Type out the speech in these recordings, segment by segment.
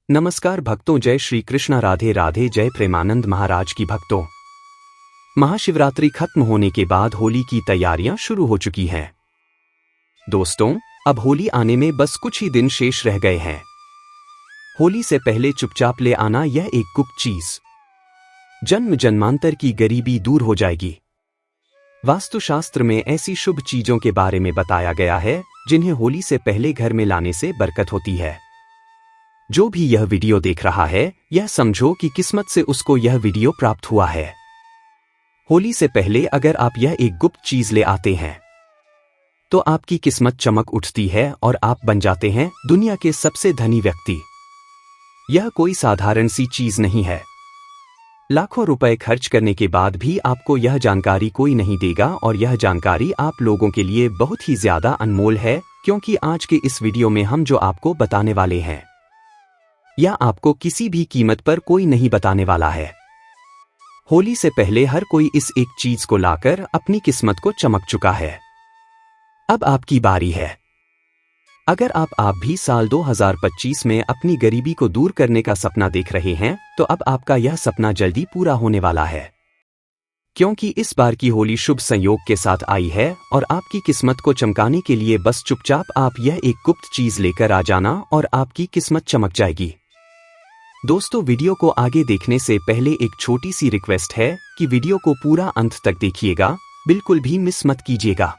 नमस्कार भक्तों, जय श्री कृष्णा, राधे राधे, जय प्रेमानंद महाराज की भक्तों। महाशिवरात्रि खत्म होने के बाद होली की तैयारियां शुरू हो चुकी हैं। दोस्तों, अब होली आने में बस कुछ ही दिन शेष रह गए हैं। होली से पहले चुपचाप ले आना यह एक गुप्त चीज। जन्म जन्मांतर की गरीबी दूर हो जाएगी। वास्तुशास्त्र में ऐसी शुभ चीजों के बारे में बताया गया है जिन्हें होली से पहले घर में लाने से बरकत होती है। जो भी यह वीडियो देख रहा है, यह समझो कि किस्मत से उसको यह वीडियो प्राप्त हुआ है। होली से पहले अगर आप यह एक गुप्त चीज ले आते हैं तो आपकी किस्मत चमक उठती है और आप बन जाते हैं दुनिया के सबसे धनी व्यक्ति। यह कोई साधारण सी चीज नहीं है। लाखों रुपए खर्च करने के बाद भी आपको यह जानकारी कोई नहीं देगा, और यह जानकारी आप लोगों के लिए बहुत ही ज्यादा अनमोल है, क्योंकि आज के इस वीडियो में हम जो आपको बताने वाले हैं या आपको किसी भी कीमत पर कोई नहीं बताने वाला है। होली से पहले हर कोई इस एक चीज को लाकर अपनी किस्मत को चमक चुका है। अब आपकी बारी है। अगर आप भी साल 2025 में अपनी गरीबी को दूर करने का सपना देख रहे हैं, तो अब आपका यह सपना जल्दी पूरा होने वाला है, क्योंकि इस बार की होली शुभ संयोग के साथ आई है और आपकी किस्मत को चमकाने के लिए बस चुपचाप आप यह एक गुप्त चीज लेकर आ जाना और आपकी किस्मत चमक जाएगी। दोस्तों, वीडियो को आगे देखने से पहले एक छोटी सी रिक्वेस्ट है कि वीडियो को पूरा अंत तक देखिएगा, बिल्कुल भी मिस मत कीजिएगा,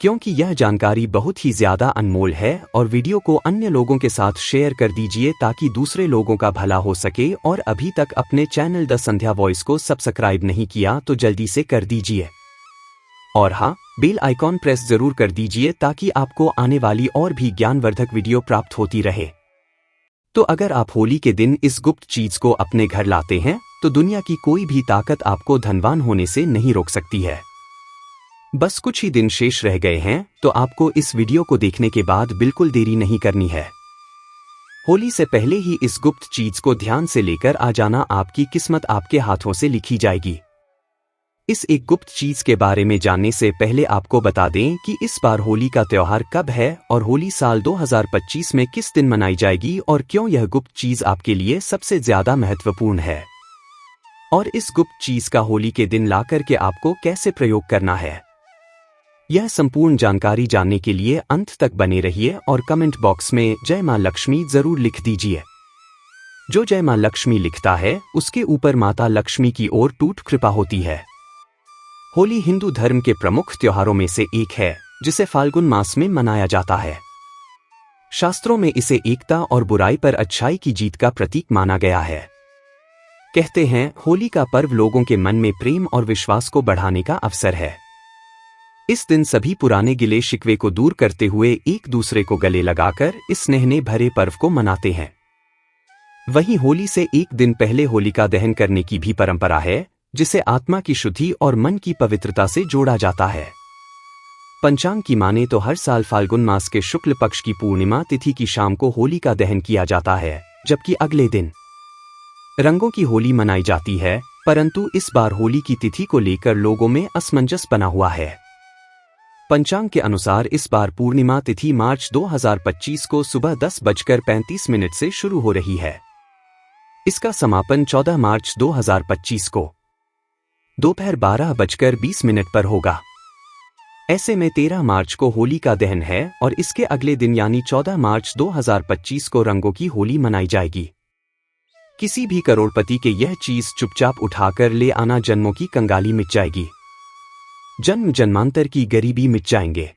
क्योंकि यह जानकारी बहुत ही ज्यादा अनमोल है। और वीडियो को अन्य लोगों के साथ शेयर कर दीजिए ताकि दूसरे लोगों का भला हो सके। और अभी तक अपने चैनल द संध्या वॉइस को सब्सक्राइब नहीं किया तो जल्दी से कर दीजिए, और हाँ, बेल आइकॉन प्रेस जरूर कर दीजिए ताकि आपको आने वाली और भी ज्ञानवर्धक वीडियो प्राप्त होती रहे। तो अगर आप होली के दिन इस गुप्त चीज को अपने घर लाते हैं तो दुनिया की कोई भी ताकत आपको धनवान होने से नहीं रोक सकती है। बस कुछ ही दिन शेष रह गए हैं, तो आपको इस वीडियो को देखने के बाद बिल्कुल देरी नहीं करनी है। होली से पहले ही इस गुप्त चीज को ध्यान से लेकर आ जाना, आपकी किस्मत आपके हाथों से लिखी जाएगी। इस एक गुप्त चीज के बारे में जानने से पहले आपको बता दें कि इस बार होली का त्योहार कब है और होली साल 2025 में किस दिन मनाई जाएगी, और क्यों यह गुप्त चीज आपके लिए सबसे ज्यादा महत्वपूर्ण है, और इस गुप्त चीज का होली के दिन लाकर के आपको कैसे प्रयोग करना है। यह संपूर्ण जानकारी जानने के लिए अंत तक बने रहिए और कमेंट बॉक्स में जय मां लक्ष्मी जरूर लिख दीजिए। जो जय मां लक्ष्मी लिखता है उसके ऊपर माता लक्ष्मी की ओर टूट कृपा होती है। होली हिंदू धर्म के प्रमुख त्योहारों में से एक है, जिसे फाल्गुन मास में मनाया जाता है। शास्त्रों में इसे एकता और बुराई पर अच्छाई की जीत का प्रतीक माना गया है। कहते हैं, होली का पर्व लोगों के मन में प्रेम और विश्वास को बढ़ाने का अवसर है। इस दिन सभी पुराने गिले शिकवे को दूर करते हुए एक दूसरे को गले लगाकर इस स्नेह भरे पर्व को मनाते हैं। वहीं होली से एक दिन पहले होलिका दहन करने की भी परंपरा है, जिसे आत्मा की शुद्धि और मन की पवित्रता से जोड़ा जाता है। पंचांग की माने तो हर साल फाल्गुन मास के शुक्ल पक्ष की पूर्णिमा तिथि की शाम को होली का दहन किया जाता है, जबकि अगले दिन रंगों की होली मनाई जाती है। परंतु इस बार होली की तिथि को लेकर लोगों में असमंजस बना हुआ है। पंचांग के अनुसार इस बार पूर्णिमा तिथि मार्च 2025 को सुबह 10:35 से शुरू हो रही है। इसका समापन 14 मार्च 2025 को दोपहर 12:20 पर होगा। ऐसे में 13 मार्च को होली का दहन है और इसके अगले दिन यानी 14 मार्च 2025 को रंगों की होली मनाई जाएगी। किसी भी करोड़पति के यह चीज चुपचाप उठाकर ले आना, जन्मों की कंगाली मिट जाएगी, जन्म जन्मांतर की गरीबी मिट जाएंगे।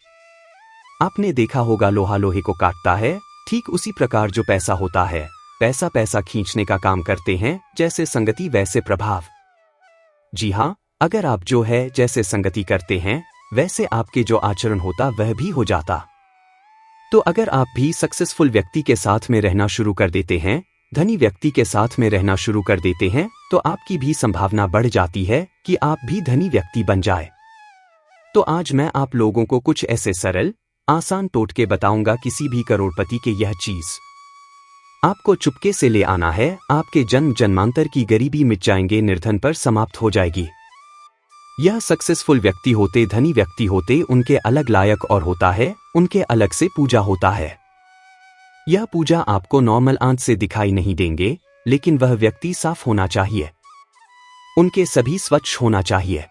आपने देखा होगा, लोहा लोहे को काटता है, ठीक उसी प्रकार जो पैसा होता है, पैसा पैसा खींचने का काम करते हैं। जैसे संगति वैसे प्रभाव। जी हाँ, अगर आप जो है जैसे संगति करते हैं, वैसे आपके जो आचरण होता वह भी हो जाता। तो अगर आप भी सक्सेसफुल व्यक्ति के साथ में रहना शुरू कर देते हैं, धनी व्यक्ति के साथ में रहना शुरू कर देते हैं, तो आपकी भी संभावना बढ़ जाती है कि आप भी धनी व्यक्ति बन जाए। तो आज मैं आप लोगों को कुछ ऐसे सरल आसान टोटके बताऊंगा। किसी भी करोड़पति के यह चीज आपको चुपके से ले आना है, आपके जन्म जन्मांतर की गरीबी मिट जाएंगे, निर्धन पर समाप्त हो जाएगी। यह सक्सेसफुल व्यक्ति होते, धनी व्यक्ति होते, उनके अलग लायक और होता है, उनके अलग से पूजा होता है। यह पूजा आपको नॉर्मल आंच से दिखाई नहीं देंगे, लेकिन वह व्यक्ति साफ होना चाहिए। उनके सभी स्वच्छ होना चाहिए।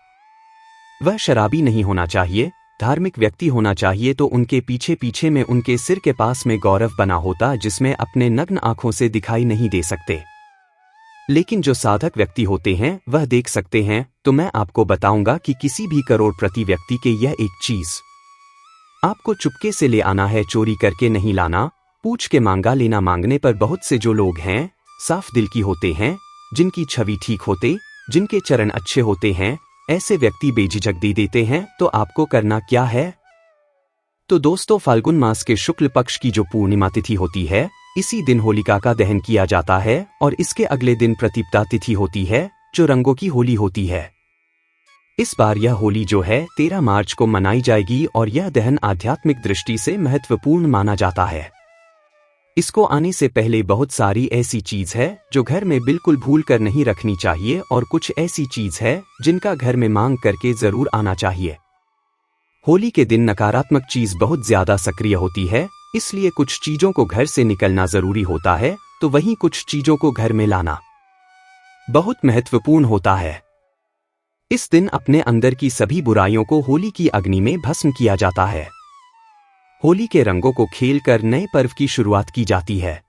वह शराबी नहीं होना चाहिए, धार्मिक व्यक्ति होना चाहिए। तो उनके पीछे पीछे में उनके सिर के पास में गौरव बना होता, जिसमें अपने नग्न आंखों से दिखाई नहीं दे सकते, लेकिन जो साधक व्यक्ति होते हैं वह देख सकते हैं। तो मैं आपको बताऊंगा कि किसी भी करोड़पति व्यक्ति के यह एक चीज आपको चुपके से ले आना है, चोरी करके नहीं लाना। पूछ के मांगा लेना। मांगने पर बहुत से जो लोग हैं साफ दिल की होते हैं, जिनकी छवि ठीक होते, जिनके चरण अच्छे होते हैं, ऐसे व्यक्ति बेझिझक दे देते हैं। तो आपको करना क्या है? तो दोस्तों, फाल्गुन मास के शुक्ल पक्ष की जो पूर्णिमा तिथि होती है, इसी दिन होलिका का दहन किया जाता है और इसके अगले दिन प्रतिपदा तिथि होती है, जो रंगों की होली होती है। इस बार यह होली जो है 13 मार्च को मनाई जाएगी और यह दहन आध्यात्मिक दृष्टि से महत्वपूर्ण माना जाता है। इसको आने से पहले बहुत सारी ऐसी चीज है जो घर में बिल्कुल भूल कर नहीं रखनी चाहिए, और कुछ ऐसी चीज है जिनका घर में मांग करके जरूर आना चाहिए। होली के दिन नकारात्मक चीज बहुत ज्यादा सक्रिय होती है, इसलिए कुछ चीजों को घर से निकलना जरूरी होता है, तो वहीं कुछ चीजों को घर में लाना बहुत महत्वपूर्ण होता है। इस दिन अपने अंदर की सभी बुराइयों को होली की अग्नि में भस्म किया जाता है। होली के रंगों को खेलकर नए पर्व की शुरुआत की जाती है।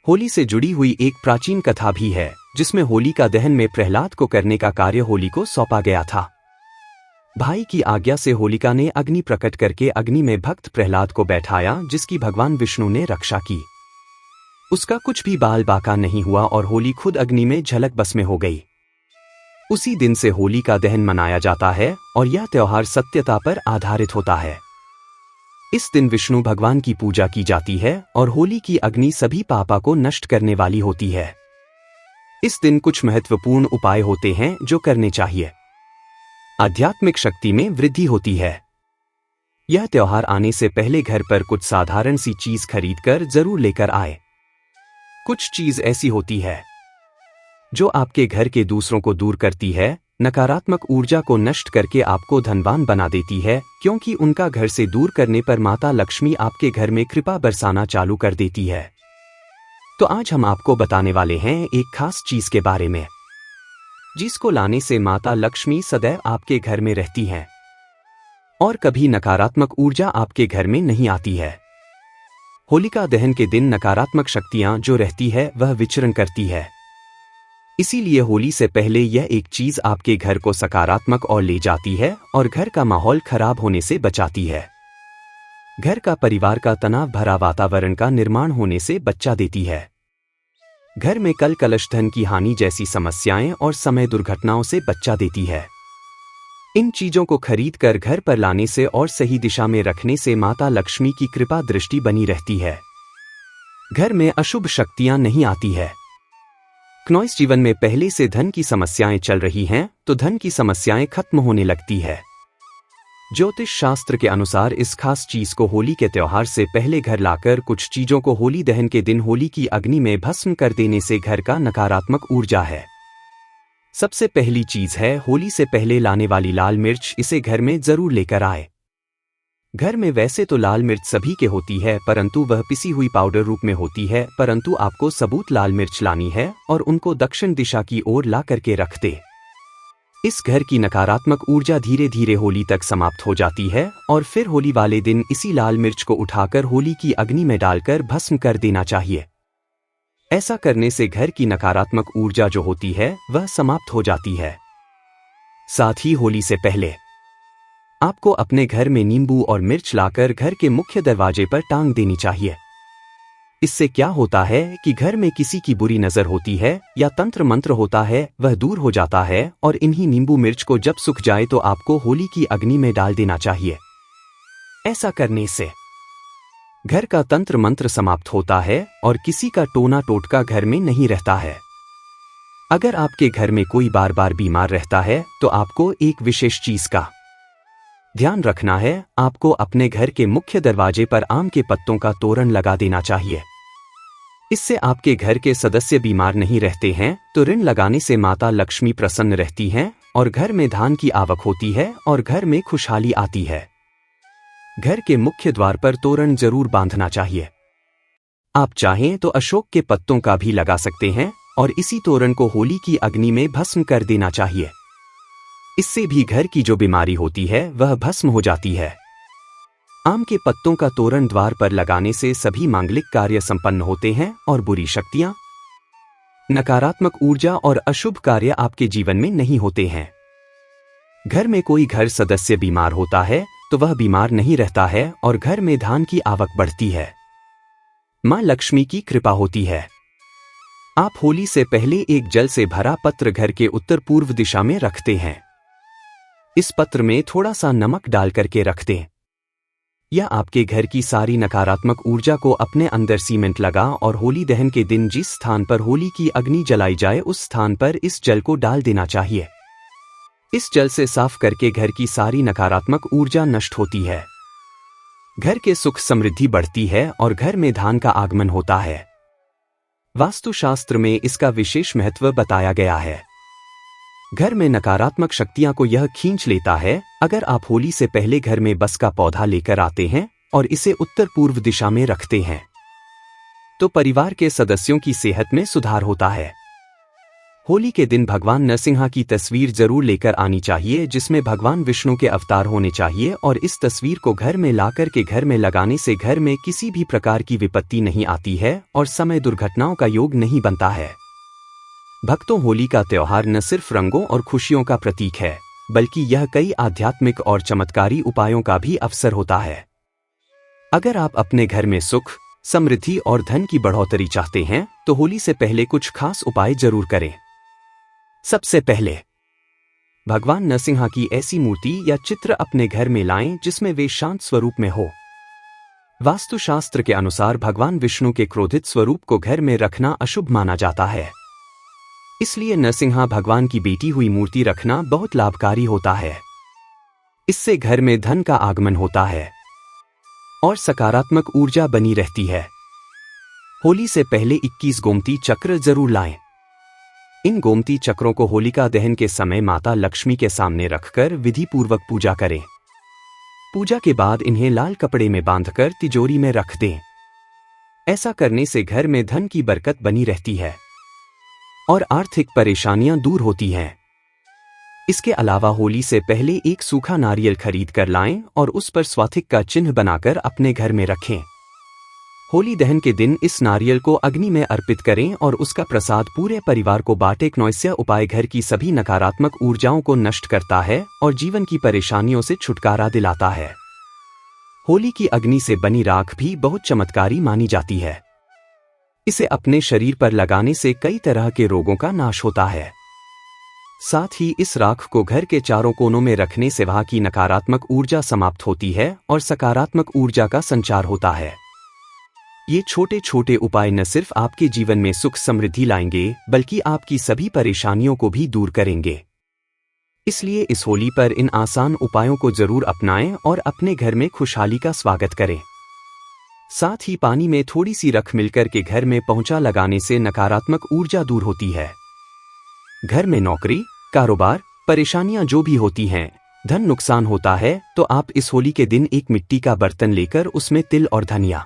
होली से जुड़ी हुई एक प्राचीन कथा भी है, जिसमें होली का दहन में प्रहलाद को करने का कार्य होली को सौंपा गया था। भाई की आज्ञा से होलिका ने अग्नि प्रकट करके अग्नि में भक्त प्रहलाद को बैठाया, जिसकी भगवान विष्णु ने रक्षा की। उसका कुछ भी बाल बाका नहीं हुआ और होली खुद अग्नि में झलक बस में हो गई। उसी दिन से होली का दहन मनाया जाता है और यह त्योहार सत्यता पर आधारित होता है। इस दिन विष्णु भगवान की पूजा की जाती है और होली की अग्नि सभी पापा को नष्ट करने वाली होती है। इस दिन कुछ महत्वपूर्ण उपाय होते हैं जो करने चाहिए। आध्यात्मिक शक्ति में वृद्धि होती है। यह त्योहार आने से पहले घर पर कुछ साधारण सी चीज खरीदकर जरूर लेकर आए। कुछ चीज ऐसी होती है जो आपके घर के दूसरों को दूर करती है, नकारात्मक ऊर्जा को नष्ट करके आपको धनवान बना देती है, क्योंकि उनका घर से दूर करने पर माता लक्ष्मी आपके घर में कृपा बरसाना चालू कर देती है। तो आज हम आपको बताने वाले हैं एक खास चीज के बारे में, जिसको लाने से माता लक्ष्मी सदैव आपके घर में रहती हैं और कभी नकारात्मक ऊर्जा आपके घर में नहीं आती है। होलिका दहन के दिन नकारात्मक शक्तियां जो रहती है वह विचरण करती है। इसीलिए होली से पहले यह एक चीज आपके घर को सकारात्मक और ले जाती है और घर का माहौल खराब होने से बचाती है। घर का परिवार का तनाव भरा वातावरण का निर्माण होने से बचा देती है। घर में कल कलश, धन की हानि जैसी समस्याएं और समय दुर्घटनाओं से बचा देती है। इन चीजों को खरीद कर घर पर लाने से और सही दिशा में रखने से माता लक्ष्मी की कृपा दृष्टि बनी रहती है। घर में अशुभ शक्तियां नहीं आती है। क्नॉइस जीवन में पहले से धन की समस्याएं चल रही हैं, तो धन की समस्याएं खत्म होने लगती है। ज्योतिष शास्त्र के अनुसार इस खास चीज को होली के त्योहार से पहले घर लाकर कुछ चीजों को होली दहन के दिन होली की अग्नि में भस्म कर देने से घर का नकारात्मक ऊर्जा है। सबसे पहली चीज है होली से पहले लाने वाली लाल मिर्च। इसे घर में जरूर लेकर आए। घर में वैसे तो लाल मिर्च सभी के होती है, परंतु वह पिसी हुई पाउडर रूप में होती है, परंतु आपको सबूत लाल मिर्च लानी है और उनको दक्षिण दिशा की ओर ला करके रख दे। इस घर की नकारात्मक ऊर्जा धीरे धीरे होली तक समाप्त हो जाती है और फिर होली वाले दिन इसी लाल मिर्च को उठाकर होली की अग्नि में डालकर भस्म कर देना चाहिए। ऐसा करने से घर की नकारात्मक ऊर्जा जो होती है वह समाप्त हो जाती है। साथ ही होली से पहले आपको अपने घर में नींबू और मिर्च लाकर घर के मुख्य दरवाजे पर टांग देनी चाहिए। इससे क्या होता है कि घर में किसी की बुरी नजर होती है या तंत्र मंत्र होता है वह दूर हो जाता है, और इन्हीं नींबू मिर्च को जब सूख जाए तो आपको होली की अग्नि में डाल देना चाहिए। ऐसा करने से घर का तंत्र मंत्र समाप्त होता है और किसी का टोना टोटका घर में नहीं रहता है। अगर आपके घर में कोई बार बार बीमार रहता है तो आपको एक विशेष चीज का ध्यान रखना है। आपको अपने घर के मुख्य दरवाजे पर आम के पत्तों का तोरण लगा देना चाहिए। इससे आपके घर के सदस्य बीमार नहीं रहते हैं, तो ऋण लगाने से माता लक्ष्मी प्रसन्न रहती हैं और घर में धान की आवक होती है और घर में खुशहाली आती है। घर के मुख्य द्वार पर तोरण जरूर बांधना चाहिए। आप चाहें तो अशोक के पत्तों का भी लगा सकते हैं और इसी तोरण को होली की अग्नि में भस्म कर देना चाहिए। इससे भी घर की जो बीमारी होती है वह भस्म हो जाती है। आम के पत्तों का तोरण द्वार पर लगाने से सभी मांगलिक कार्य संपन्न होते हैं और बुरी शक्तियां, नकारात्मक ऊर्जा और अशुभ कार्य आपके जीवन में नहीं होते हैं। घर में कोई घर सदस्य बीमार होता है तो वह बीमार नहीं रहता है और घर में धन की आवक बढ़ती है। मां लक्ष्मी की कृपा होती है। आप होली से पहले एक जल से भरा पत्र घर के उत्तर पूर्व दिशा में रखते हैं। इस पत्र में थोड़ा सा नमक डाल करके रख दें। यह आपके घर की सारी नकारात्मक ऊर्जा को अपने अंदर सीमेंट लगा और होली दहन के दिन जिस स्थान पर होली की अग्नि जलाई जाए उस स्थान पर इस जल को डाल देना चाहिए। इस जल से साफ करके घर की सारी नकारात्मक ऊर्जा नष्ट होती है। घर के सुख समृद्धि बढ़ती है और घर में धन का आगमन होता है। वास्तुशास्त्र में इसका विशेष महत्व बताया गया है। घर में नकारात्मक शक्तियां को यह खींच लेता है। अगर आप होली से पहले घर में बस का पौधा लेकर आते हैं और इसे उत्तर पूर्व दिशा में रखते हैं तो परिवार के सदस्यों की सेहत में सुधार होता है। होली के दिन भगवान नरसिंह की तस्वीर जरूर लेकर आनी चाहिए, जिसमें भगवान विष्णु के अवतार होने चाहिए और इस तस्वीर को घर में लाकर के घर में लगाने से घर में किसी भी प्रकार की विपत्ति नहीं आती है और समय दुर्घटनाओं का योग नहीं बनता है। भक्तों, होली का त्योहार न सिर्फ रंगों और खुशियों का प्रतीक है बल्कि यह कई आध्यात्मिक और चमत्कारी उपायों का भी अवसर होता है। अगर आप अपने घर में सुख, समृद्धि और धन की बढ़ोतरी चाहते हैं तो होली से पहले कुछ खास उपाय जरूर करें। सबसे पहले भगवान नरसिंह की ऐसी मूर्ति या चित्र अपने घर में लाएं जिसमें वे शांत स्वरूप में हो। वास्तुशास्त्र के अनुसार भगवान विष्णु के क्रोधित स्वरूप को घर में रखना अशुभ माना जाता है, इसलिए नरसिंह भगवान की बेटी हुई मूर्ति रखना बहुत लाभकारी होता है। इससे घर में धन का आगमन होता है और सकारात्मक ऊर्जा बनी रहती है। होली से पहले 21 गोमती चक्र जरूर लाएं। इन गोमती चक्रों को होलिका दहन के समय माता लक्ष्मी के सामने रखकर विधि पूर्वक पूजा करें। पूजा के बाद इन्हें लाल कपड़े में बांधकर तिजोरी में रख दें। ऐसा करने से घर में धन की बरकत बनी रहती है और आर्थिक परेशानियां दूर होती हैं। इसके अलावा होली से पहले एक सूखा नारियल खरीद कर लाएं और उस पर स्वास्तिक का चिन्ह बनाकर अपने घर में रखें। होली दहन के दिन इस नारियल को अग्नि में अर्पित करें और उसका प्रसाद पूरे परिवार को बांटें। नौस्य उपाय घर की सभी नकारात्मक ऊर्जाओं को नष्ट करता है और जीवन की परेशानियों से छुटकारा दिलाता है। होली की अग्नि से बनी राख भी बहुत चमत्कारी मानी जाती है। इसे अपने शरीर पर लगाने से कई तरह के रोगों का नाश होता है। साथ ही इस राख को घर के चारों कोनों में रखने से वहां की नकारात्मक ऊर्जा समाप्त होती है और सकारात्मक ऊर्जा का संचार होता है। ये छोटे छोटे उपाय न सिर्फ आपके जीवन में सुख समृद्धि लाएंगे बल्कि आपकी सभी परेशानियों को भी दूर करेंगे। इसलिए इस होली पर इन आसान उपायों को जरूर अपनाएं और अपने घर में खुशहाली का स्वागत करें। साथ ही पानी में थोड़ी सी रख मिलकर के घर में पोंछा लगाने से नकारात्मक ऊर्जा दूर होती है। घर में नौकरी, कारोबार, परेशानियां जो भी होती हैं, धन नुकसान होता है तो आप इस होली के दिन एक मिट्टी का बर्तन लेकर उसमें तिल और धनिया,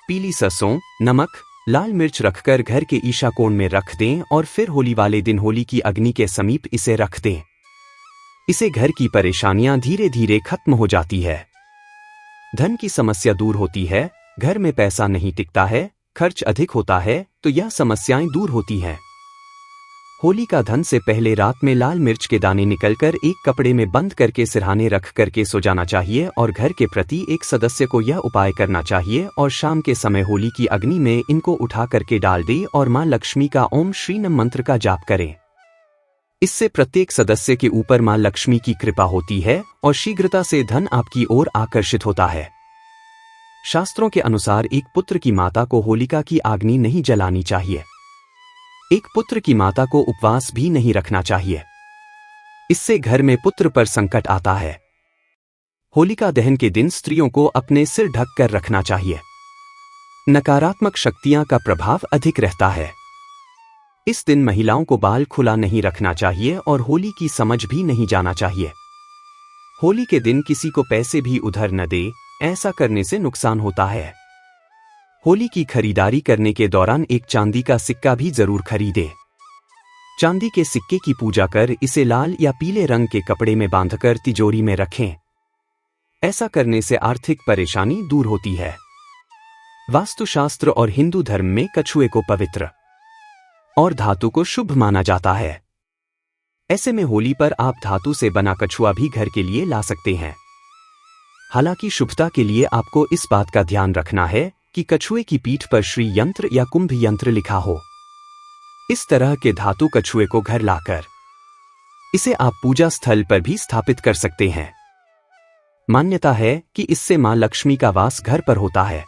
पीली सरसों, नमक, लाल मिर्च रखकर घर के ईशा कोण में रख दें और फिर होली वाले दिन होली की अग्नि के समीप इसे रख दें। इससे घर की परेशानियां धीरे धीरे खत्म हो जाती है। धन की समस्या दूर होती है। घर में पैसा नहीं टिकता है, खर्च अधिक होता है तो यह समस्याएं दूर होती हैं। होली का धन से पहले रात में लाल मिर्च के दाने निकलकर एक कपड़े में बंद करके सिरहाने रख करके सो जाना चाहिए और घर के प्रति एक सदस्य को यह उपाय करना चाहिए और शाम के समय होली की अग्नि में इनको उठा करके डाल दें और मां लक्ष्मी का ओम श्री नम मंत्र का जाप करें। इससे प्रत्येक सदस्य के ऊपर मां लक्ष्मी की कृपा होती है और शीघ्रता से धन आपकी ओर आकर्षित होता है। शास्त्रों के अनुसार एक पुत्र की माता को होलिका की अग्नि नहीं जलानी चाहिए। एक पुत्र की माता को उपवास भी नहीं रखना चाहिए। इससे घर में पुत्र पर संकट आता है। होलिका दहन के दिन स्त्रियों को अपने सिर ढक कर रखना चाहिए। नकारात्मक शक्तियां का प्रभाव अधिक रहता है। इस दिन महिलाओं को बाल खुला नहीं रखना चाहिए और होली की समझ भी नहीं जाना चाहिए। होली के दिन किसी को पैसे भी उधार न दे, ऐसा करने से नुकसान होता है। होली की खरीदारी करने के दौरान एक चांदी का सिक्का भी जरूर खरीदें। चांदी के सिक्के की पूजा कर इसे लाल या पीले रंग के कपड़े में बांधकर तिजोरी में रखें। ऐसा करने से आर्थिक परेशानी दूर होती है। वास्तुशास्त्र और हिंदू धर्म में कछुए को पवित्र और धातु को शुभ माना जाता है। ऐसे में होली पर आप धातु से बना कछुआ भी घर के लिए ला सकते हैं। हालांकि शुभता के लिए आपको इस बात का ध्यान रखना है कि कछुए की पीठ पर श्री यंत्र या कुंभ यंत्र लिखा हो। इस तरह के धातु कछुए को घर लाकर इसे आप पूजा स्थल पर भी स्थापित कर सकते हैं। मान्यता है कि इससे मां लक्ष्मी का वास घर पर होता है।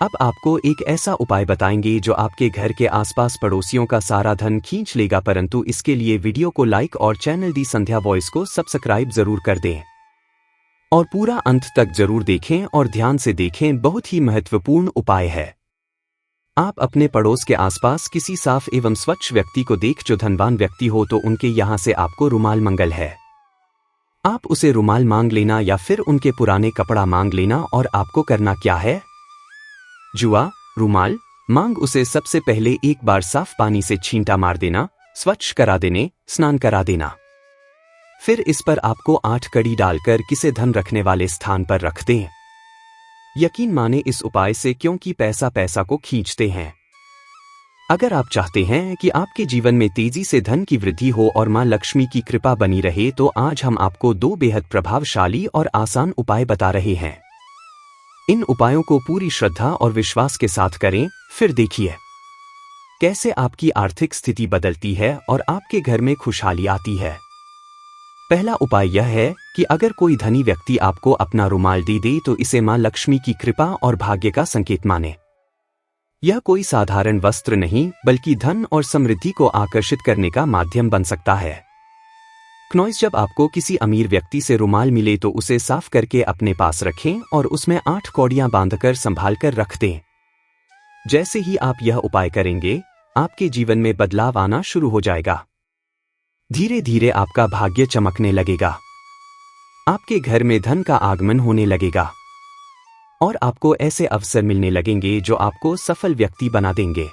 अब आपको एक ऐसा उपाय बताएंगे जो आपके घर के आसपास पड़ोसियों का सारा धन खींच लेगा, परंतु इसके लिए वीडियो को लाइक और चैनल दी संध्या वॉइस को सब्सक्राइब जरूर कर दें और पूरा अंत तक जरूर देखें और ध्यान से देखें। बहुत ही महत्वपूर्ण उपाय है। आप अपने पड़ोस के आसपास किसी साफ एवं स्वच्छ व्यक्ति को देख जो धनवान व्यक्ति हो तो उनके यहां से आपको रुमाल मंगल है। आप उसे रुमाल मांग लेना या फिर उनके पुराने कपड़ा मांग लेना। और आपको करना क्या है? जुआ रुमाल मांग उसे सबसे पहले एक बार साफ पानी से छींटा मार देना, स्वच्छ करा देने, स्नान करा देना। फिर इस पर आपको 8 कड़ी डालकर किसे धन रखने वाले स्थान पर रख दें। यकीन माने इस उपाय से, क्योंकि पैसा पैसा को खींचते हैं। अगर आप चाहते हैं कि आपके जीवन में तेजी से धन की वृद्धि हो और मां लक्ष्मी की कृपा बनी रहे तो आज हम आपको 2 बेहद प्रभावशाली और आसान उपाय बता रहे हैं। इन उपायों को पूरी श्रद्धा और विश्वास के साथ करें, फिर देखिए कैसे आपकी आर्थिक स्थिति बदलती है और आपके घर में खुशहाली आती है। पहला उपाय यह है कि अगर कोई धनी व्यक्ति आपको अपना रुमाल दे तो इसे मां लक्ष्मी की कृपा और भाग्य का संकेत माने। यह कोई साधारण वस्त्र नहीं बल्कि धन और समृद्धि को आकर्षित करने का माध्यम बन सकता है। क्नॉइस जब आपको किसी अमीर व्यक्ति से रुमाल मिले तो उसे साफ करके अपने पास रखें और उसमें 8 कौड़ियां बांधकर संभाल कर रख दें। जैसे ही आप यह उपाय करेंगे आपके जीवन में बदलाव आना शुरू हो जाएगा। धीरे धीरे आपका भाग्य चमकने लगेगा, आपके घर में धन का आगमन होने लगेगा और आपको ऐसे अवसर मिलने लगेंगे जो आपको सफल व्यक्ति बना देंगे।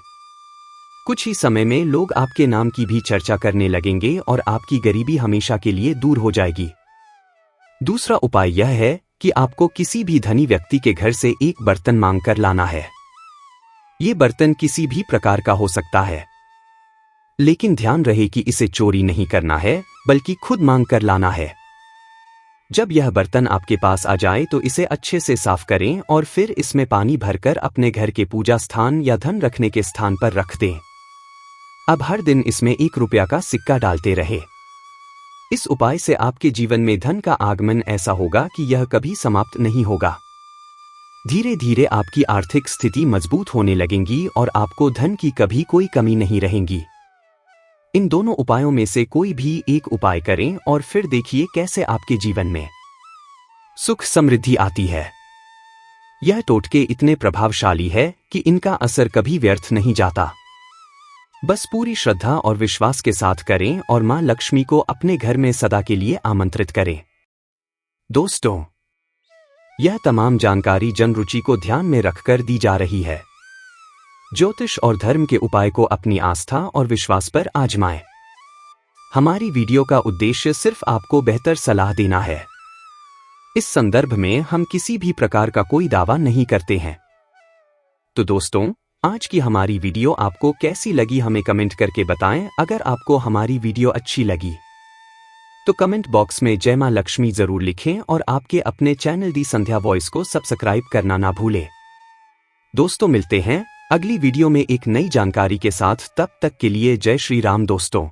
कुछ ही समय में लोग आपके नाम की भी चर्चा करने लगेंगे और आपकी गरीबी हमेशा के लिए दूर हो जाएगी। दूसरा उपाय यह है कि आपको किसी भी धनी व्यक्ति के घर से एक बर्तन मांगकर लाना है। ये बर्तन किसी भी प्रकार का हो सकता है, लेकिन ध्यान रहे कि इसे चोरी नहीं करना है बल्कि खुद मांग कर लाना है। जब यह बर्तन आपके पास आ जाए तो इसे अच्छे से साफ करें और फिर इसमें पानी भरकर अपने घर के पूजा स्थान या धन रखने के स्थान पर रख दें। अब हर दिन इसमें 1 रुपया का सिक्का डालते रहे। इस उपाय से आपके जीवन में धन का आगमन ऐसा होगा कि यह कभी समाप्त नहीं होगा। धीरे धीरे आपकी आर्थिक स्थिति मजबूत होने लगेगी और आपको धन की कभी कोई कमी नहीं रहेगी। इन दोनों उपायों में से कोई भी एक उपाय करें और फिर देखिए कैसे आपके जीवन में सुख समृद्धि आती है। यह टोटके इतने प्रभावशाली है कि इनका असर कभी व्यर्थ नहीं जाता। बस पूरी श्रद्धा और विश्वास के साथ करें और मां लक्ष्मी को अपने घर में सदा के लिए आमंत्रित करें। दोस्तों, यह तमाम जानकारी जन रुचि को ध्यान में रखकर दी जा रही है। ज्योतिष और धर्म के उपाय को अपनी आस्था और विश्वास पर आजमाएं। हमारी वीडियो का उद्देश्य सिर्फ आपको बेहतर सलाह देना है। इस संदर्भ में हम किसी भी प्रकार का कोई दावा नहीं करते हैं। तो दोस्तों, आज की हमारी वीडियो आपको कैसी लगी हमें कमेंट करके बताएं। अगर आपको हमारी वीडियो अच्छी लगी तो कमेंट बॉक्स में जय मां लक्ष्मी जरूर लिखें और आपके अपने चैनल दी संध्या वॉइस को सब्सक्राइब करना ना भूलें। दोस्तों, मिलते हैं अगली वीडियो में एक नई जानकारी के साथ। तब तक के लिए जय श्री राम दोस्तों।